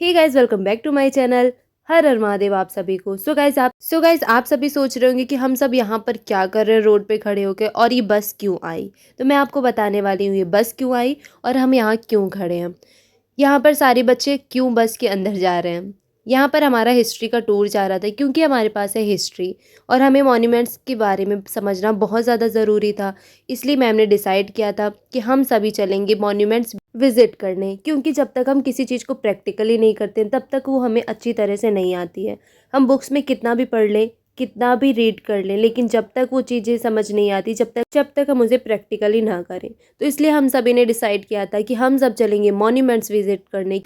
Hey guys, welcome back to my channel. हर हर महादेव आप सभी को। सो गाइस आप सभी सोच रहे होंगे कि हम सब यहाँ पर क्या कर रहे हैं रोड पे खड़े होकर, और ये बस क्यों आई। तो मैं आपको बताने वाली हूँ ये बस क्यों आई और हम यहाँ क्यों खड़े हैं। यहाँ पर सारे बच्चे क्यों बस के अंदर जा रहे हैं। यहाँ पर हमारा हिस्ट्री का टूर जा रहा था क्योंकि हमारे पास है हिस्ट्री और हमें मॉन्यूमेंट्स के बारे में समझना बहुत ज़्यादा ज़रूरी था। इसलिए मैम ने डिसाइड किया था कि हम सभी चलेंगे मॉन्यूमेंट्स विज़िट करने, क्योंकि जब तक हम किसी चीज़ को प्रैक्टिकली नहीं करते तब तक वो हमें अच्छी तरह से नहीं आती है। हम बुक्स में कितना भी पढ़ लें, कितना भी रीड कर लें, लेकिन जब तक वो चीज़ें समझ नहीं आती, जब तक हम उसे प्रैक्टिकली ना करें। तो इसलिए हम सभी ने डिसाइड किया था कि हम सब चलेंगे मॉन्यूमेंट्स विज़िट करने।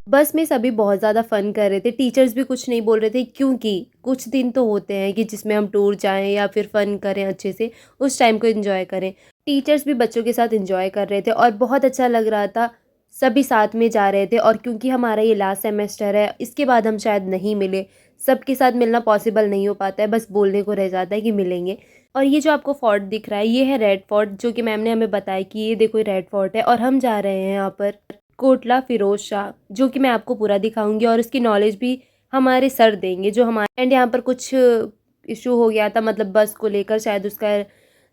बस में सभी बहुत ज़्यादा फ़न कर रहे थे, टीचर्स भी कुछ नहीं बोल रहे थे, क्योंकि कुछ दिन तो होते हैं कि जिसमें हम टूर जाएं या फिर फ़न करें, अच्छे से उस टाइम को एंजॉय करें। टीचर्स भी बच्चों के साथ एंजॉय कर रहे थे और बहुत अच्छा लग रहा था। सभी साथ में जा रहे थे और क्योंकि हमारा ये लास्ट सेमेस्टर है, इसके बाद हम शायद नहीं मिले। सबके साथ मिलना पॉसिबल नहीं हो पाता है, बस बोलने को रह जाता है कि मिलेंगे। और ये जो आपको फोर्ट दिख रहा है, ये है रेड फोर्ट, जो कि मैम ने हमें बताया कि ये देखो रेड फोर्ट है। और हम जा रहे हैं यहाँ पर कोटला फिरोज शाह, जो कि मैं आपको पूरा दिखाऊंगी और उसकी नॉलेज भी हमारे सर देंगे जो हमारे। एंड यहाँ पर कुछ इशू हो गया था, मतलब बस को लेकर, शायद उसका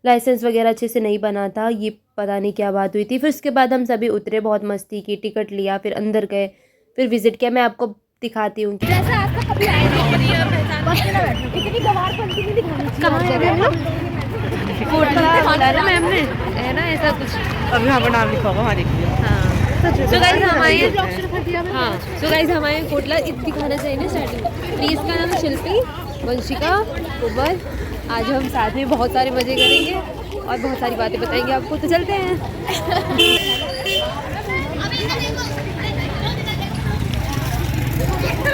लाइसेंस वगैरह अच्छे से नहीं बना था, ये पता नहीं क्या बात हुई थी। फिर उसके बाद हम सभी उतरे, बहुत मस्ती की, टिकट लिया, फिर अंदर गए, फिर विजिट किया। मैं आपको दिखाती हूँ मैम ने, है ना ऐसा कुछ। अभी यहाँ पर नाम लिखा होगा, हाँ देखिए। सो गाइस हमारे कोटला दिखाना चाहिए ना स्टार्टिंग। प्लीज का नाम शिल्पी, वंशिका, उबर। आज हम साथ में बहुत सारे मजे करेंगे और बहुत सारी बातें बताएंगे आपको, तो चलते हैं।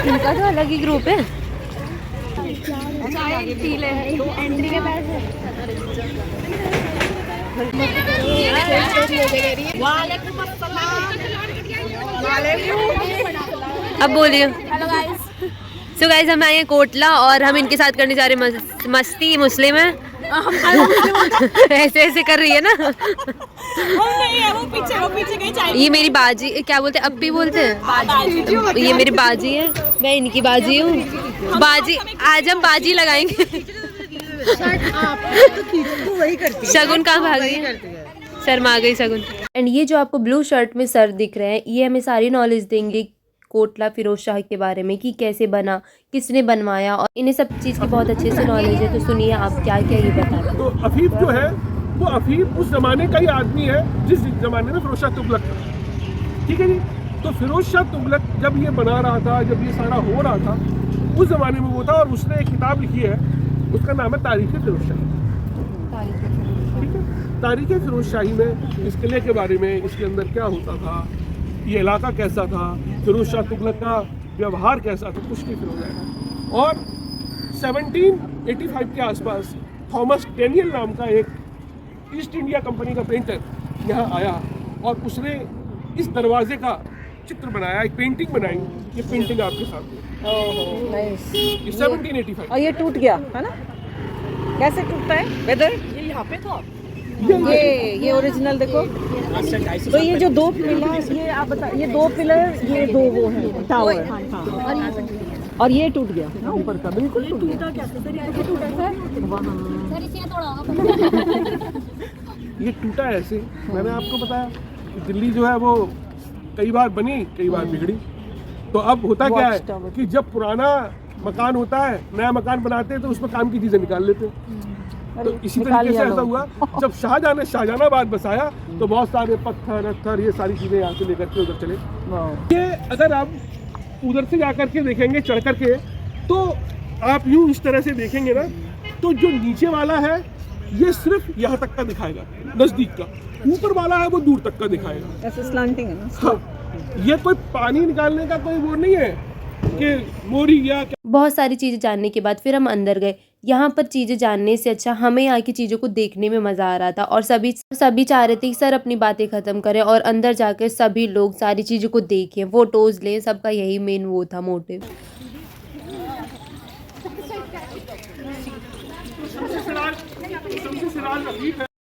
इनका तो अलग ही ग्रुप है। एंट्री के पास है। अब बोलिए। सो गाइस हम आए हैं कोटला और हम इनके साथ करने जा रहे हैं मस्ती। मुस्लिम है ऐसे ऐसे कर रही है ना। वो पीछे कहीं चाहिए। ये मेरी बाजी, क्या बोलते हैं, अप्पी बोलते हैं। ये मेरी बाजी है, मैं इनकी बाजी हूँ। बाजी, आज हम बाजी लगाएंगे। शगुन कहाँ भाग गई, शर्मा गई शगुन। एंड ये जो आपको ब्लू शर्ट में सर दिख रहे हैं, ये हमें सारी नॉलेज देंगे कोटला फिरोज शाह के बारे में, कि कैसे बना, किसने बनवाया, और इन्हें सब चीज़ की बहुत अच्छे से नॉलेज है। तो सुनिए आप क्या क्या ये बताते हैं। तो अफीफ जो है वो अफीफ उस जमाने का ही आदमी है जिस जमाने में फिरोज शाह तुगलक था, ठीक है जी। तो फिरोज शाह तुगलक जब ये बना रहा था, जब ये सारा हो रहा था, उस जमाने में वो था। और उसने एक किताब लिखी है, उसका नाम है तारीख फिरोज शाही, ठीक है। तारीख फिरोज शाही में इस किले के बारे में, इसके अंदर क्या होता था, ये इलाका कैसा था, फिरोज शाह तुगलक का व्यवहार कैसा था, कुछ नहीं फिर हो जाएगा। और 1785 के आसपास थॉमस डेनियल नाम का एक ईस्ट इंडिया कंपनी का पेंटर यहाँ आया और उसने इस दरवाजे का चित्र बनाया, एक पेंटिंग बनाई। ये पेंटिंग आपके साथ है। 1785। और ये टूट गया है ना, कैसे टूटता है वेदर। ये यहाँ पे था, ये ओरिजिनल देखो। तो ये जो दो पिलर, ये आप बता, ये दो पिलर, ये दो वो है टावर, और ये टूट गया ना ऊपर का, बिल्कुल टूट गया। ये टूटा ऐसे, मैंने आपको बताया कि दिल्ली जो है वो कई बार बनी, कई बार बिगड़ी। तो अब होता क्या है कि जब पुराना मकान होता है, नया मकान बनाते हैं तो उसमें काम की चीजें निकाल लेते हैं। तो इसी तरीके से ऐसा हुआ, जब शाहजहां ने शाहजहानाबाद बसाया तो बहुत सारे पत्थर ये सारी चीजें यहाँ से लेकर के उधर चले। ये अगर आप उधर से जाकर के देखेंगे, चढ़ करके, तो आप यूं इस तरह से देखेंगे ना, तो जो नीचे वाला है ये सिर्फ यहाँ तक का दिखाएगा, नजदीक का। ऊपर वाला है वो दूर तक का दिखाएगा, ऐसे स्लांटिंग है ना। हाँ, ये कोई पानी निकालने का कोई वो नहीं है कि मोरी या। बहुत सारी चीज़ें जानने के बाद फिर हम अंदर गए। यहाँ पर चीज़ें जानने से अच्छा हमें यहाँ की चीज़ों को देखने में मज़ा आ रहा था और सभी चाह रहे थे कि सर अपनी बातें ख़त्म करें और अंदर जाकर सभी लोग सारी चीज़ों को देखें, फ़ोटोज़ लें, सबका यही मेन वो था मोटिव।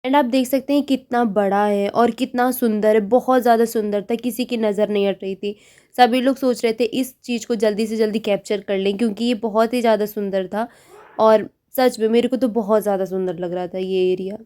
एंड आप देख सकते हैं कितना बड़ा है और कितना सुंदर है, बहुत ज़्यादा सुंदर था, किसी की नज़र नहीं हट रही थी। सभी लोग सोच रहे थे इस चीज़ को जल्दी से जल्दी कैप्चर कर लें क्योंकि ये बहुत ही ज़्यादा सुंदर था और सच में मेरे को तो बहुत ज़्यादा सुंदर लग रहा था ये एरिया।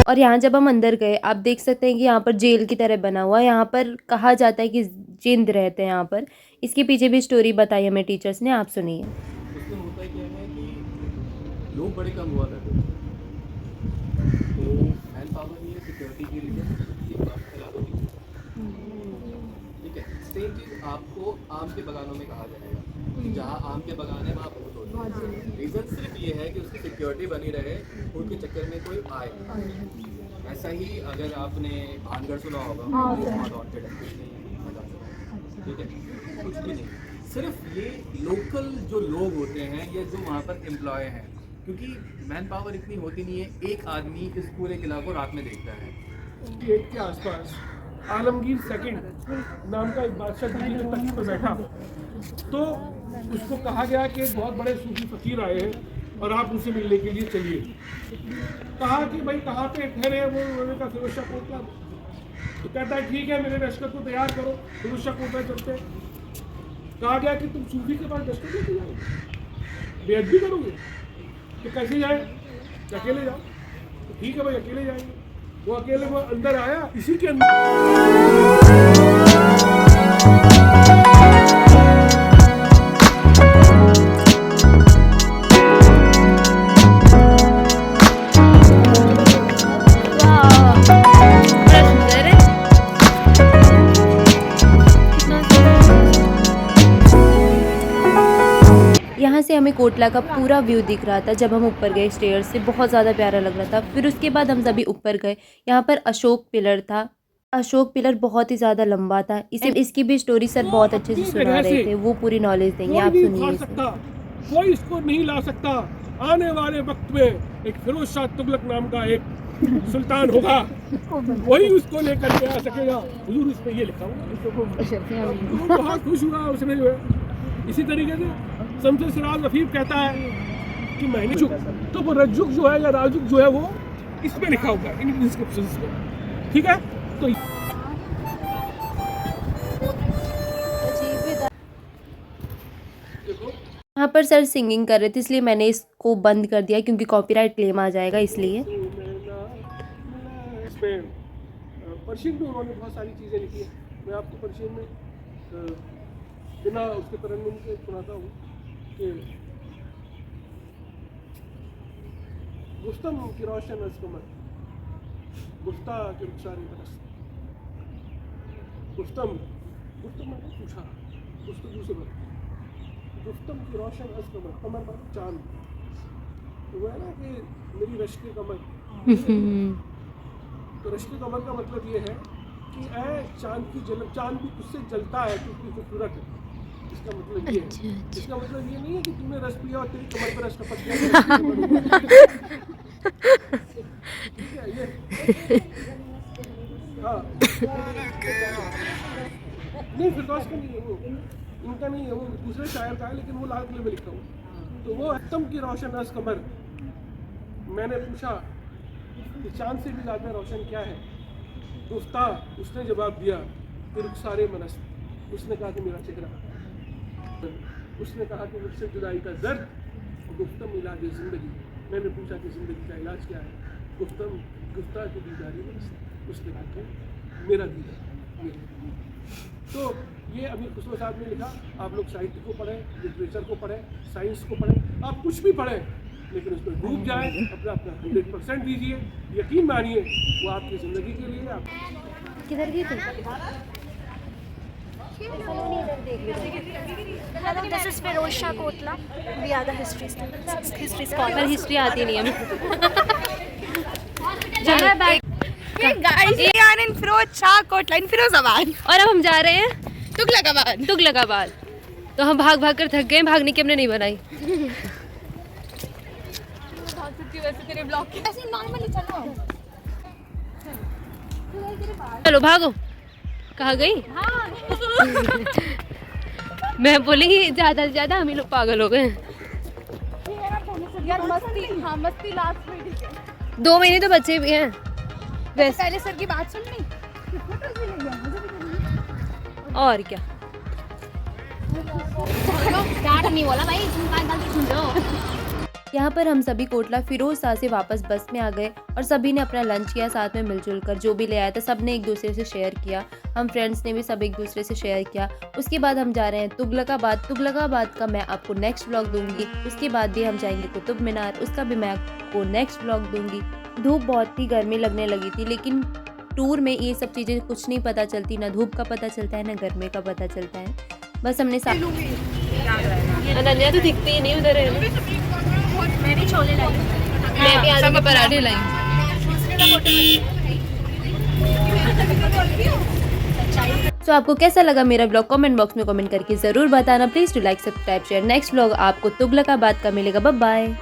और यहाँ जब हम अंदर गए आप देख सकते हैं कि यहाँ पर जेल की तरह बना हुआ है। यहाँ पर कहा जाता है कि जिंद रहते हैं यहाँ पर। इसके पीछे भी स्टोरी बताई हमें टीचर्स ने, आप सुनिए। उसमें होता क्या है कि लोग बड़े कम हुआ करते थे, तो मैन पावर ये सिक्योरिटी के लिए एक बात फैला होगी। ठीक है, सेम चीज़ आपको आम के बगानों में कहा जाएगा कि जहाँ आम के बगान है वहाँ भूत होते हैं। रीज़न सिर्फ ये है कि उसकी सिक्योरिटी बनी रहे, उनके चक्कर में कोई आए। ऐसा ही अगर आपने भानगढ़ सुना होगा, हॉन्टेड है, कुछ नहीं मजा सुना, ठीक है, कुछ भी नहीं, सिर्फ ये लोकल जो लोग होते हैं या जो वहाँ पर एम्प्लॉय हैं, क्योंकि मैन पावर इतनी होती नहीं है, एक आदमी इस पूरे किला को रात में देखता है। गेट के आसपास आलमगीर सेकंड नाम का एक बादशाह दिल्ली के तख्त पर बैठा, तो उसको कहा गया कि एक बहुत बड़े सूफी फकीर आए हैं और आप उनसे मिलने के लिए चलिए। कहा कि भाई कहाँ पे ठहरे हैं वो, उन्होंने कहा फिरोज शाह कोटला। तो कहता है ठीक है, मेरे लश्कर को तैयार करो, फिरोज शाह कोटला चलते। कहा गया कि तुम सूफी के पास लश्कर लेके जाओगे, बेअदबी करोगे, तो कैसे जाए? अकेले जाओ। तो ठीक है भाई, अकेले जाएंगे। वो अकेले वो अंदर आया, इसी के अंदर यहाँ से हमें कोटला का पूरा व्यू दिख रहा था जब हम ऊपर गए स्टेयर से, बहुत ज़्यादा प्यारा लग रहा था। फिर उसके बाद हम सभी ऊपर गए, यहाँ पर अशोक पिलर था। अशोक पिलर बहुत ही ज़्यादा लंबा था। इसकी भी स्टोरी सर बहुत अच्छे से सुना रहे थे, वो पूरी नॉलेज देंगे, आप सुनिए। कोई इसको नहीं ला सकता। आने वाले वक्त में एक फिरोज शाह तुगलक नाम का एक सुल्तान होगा, वही उसको लेकर के आ सकेगा। हुजूर इस पे ये लिखा हुआ, बहुत खुश हुआ उसने जो है। इसी तरीके से शम्स सिराज रफीक कहता है कि मैंने तो वो रज्जुक जो है या राजुक जो है वो इसमें लिखा हुआ है, इन इंस्क्रिप्शंस में। ठीक है, तो यहाँ पर सर सिंगिंग कर रहे थे इसलिए मैंने इसको बंद कर दिया क्योंकि कॉपीराइट क्लेम आ जाएगा इसलिए। इसमें पर्शियन में उन्होंने बहुत सारी चीज़ें लिखी है। मैं आपको पर्शियन में बिना उसके तरन्नुम के सुनाता हूँ कि गुफ्तम की रोशन अज़कमर, गुफ्ता के रुखसारी परस्त, गुफ्तम मैंने पूछा, गुफ्तगू से बता, गुफ्तम की रोशन अज़कमर, कमर पर चांद, तो वो है ना कि मेरी रश्क कमर। तो रश्क कमर का मतलब ये है कि ऐ चांद की जलन, चांद भी उससे जलता है क्योंकि खूबसूरत है। इसका मतलब ये है, इसका मतलब ये नहीं है कि तूने रस पिया और तेरी कमर पर रस टपक गया। ठीक है ये, हाँ नहीं फिरदौस का नहीं है वो, इनका नहीं है, वो दूसरे शायर का है, लेकिन वो लाल किले में लिखा हुआ। तो वो एकदम की रोशन रस कमर। मैंने पूछा कि चांद से भी ज़्यादा रोशन क्या है? तो उसने जवाब दिया कि रुखसारे मनस्त। उसने कहा कि मेरा चेहरा। उसने कहा कि मुझसे जुदाई का दर्द, गुफ्तम इलाज ज़िंदगी। मैंने पूछा कि ज़िंदगी का इलाज क्या है? गुफ्ता की दीदारी मनस्त। उसने कहा कि मेरा दीदा। तो ये अमीर खुसरो साहब ने लिखा, आप लोग साहित्य को पढ़ें, लिटरेचर को पढ़ें, साइंस को पढ़ें, आप कुछ भी पढ़ें, लेकिन उसमें डूब जाए, अपना 100% दीजिए, यकीन मानिए वो आपकी ज़िंदगी के लिए आप किधर गई थी? Hello, this is Feroz Shah Kotla. We are the history scholars. पर हिस्ट्री आती नहीं हमें। Hey guys, we are in Feroz Shah Kotla in Firozabad. और अब हम जा रहे हैं तुगलकाबाद. तुगलकाबाद। तो हम भाग भाग कर थक गए, भागने की हमने नहीं बनाई। ऐसे नॉर्मली चलो. चलो भागो। कहाँ गई? मैं बोलेंगी ज़्यादा से ज़्यादा हम ही लोग पागल हो गए। यार मस्ती, हाँ मस्ती लास्ट में ठीक है. 2 महीने तो बच्चे भी हैं वैसे। पहले सर की बात सुननी. और क्या। डांट नहीं बोला भाई, तुम बात गलती सुन रहे हो. यहाँ पर हम सभी कोटला फिरोज शाह से वापस बस में आ गए और सभी ने अपना लंच किया साथ में मिलजुल कर। जो भी ले आया था सब ने एक दूसरे से शेयर किया, हम फ्रेंड्स ने भी सब एक दूसरे से शेयर किया। उसके बाद हम जा रहे हैं तुगलकाबाद। तुगलकाबाद का मैं आपको नेक्स्ट व्लॉग दूंगी। उसके बाद भी हम जाएंगे कुतुब मीनार, उसका भी मैं आपको नेक्स्ट व्लॉग दूंगी। धूप बहुत ही गर्मी लगने लगी थी, लेकिन टूर में ये सब चीज़ें कुछ नहीं पता चलती, ना धूप का पता चलता है ना गर्मी का पता चलता है। बस हमने अनन्या तो दिखती ही नहीं उधर है। मैं भी छोले लाई. मैं भी आलू के पराठे लाई। तो आपको कैसा लगा मेरा ब्लॉग कमेंट बॉक्स में कमेंट करके ज़रूर बताना। Please to like, subscribe, share. Next blog आपको तुगलकाबाद का मिलेगा। Bye bye.